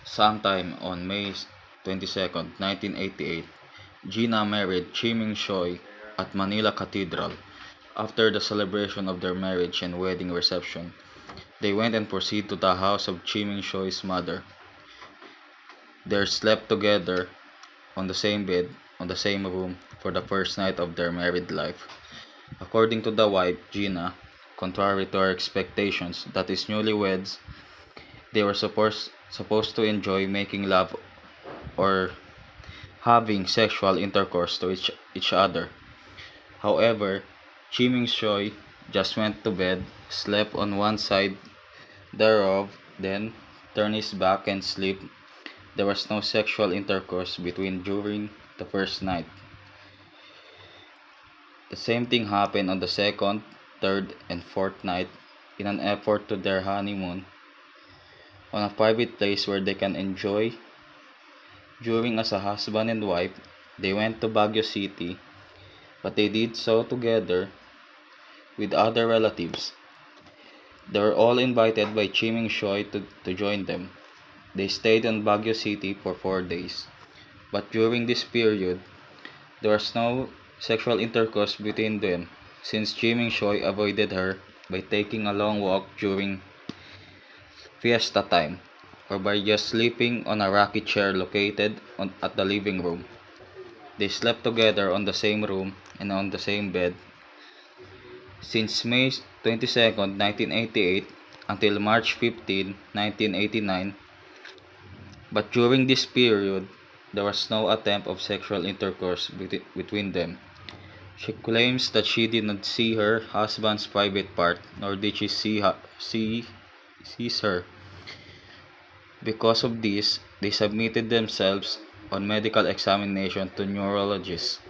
Sometime on May 22, 1988, Gina married Chi-Ming Choi at Manila Cathedral. After the celebration of their marriage and wedding reception, they went and proceeded to the house of Chi-Ming Choi's mother. They slept together on the same bed, on the same room, for the first night of their married life. According to the wife, Gina, contrary to her expectations, that is newlyweds, they were supposed to enjoy making love or having sexual intercourse to each other. However, Chiming Choi just went to bed, slept on one side thereof, then turned his back and slept. There was no sexual intercourse between during the first night. The same thing happened on the second, third, and fourth night in an effort to their honeymoon on a private place where they can enjoy. During as a husband and wife, they went to Baguio City, but they did so together with other relatives. They were all invited by Chiming Shoy to join them. They stayed in Baguio City for 4 days, but during this period, there was no sexual intercourse between them since Chiming Shoy avoided her by taking a long walk during fiesta time or by just sleeping on a rocky chair located at the living room. They slept together on the same room and on the same bed since May 22, 1988 until March 15, 1989, but during this period, there was no attempt of sexual intercourse between them. She claims that she did not see her husband's private part, nor did she sees her. Because of this, they submitted themselves on medical examination to neurologists.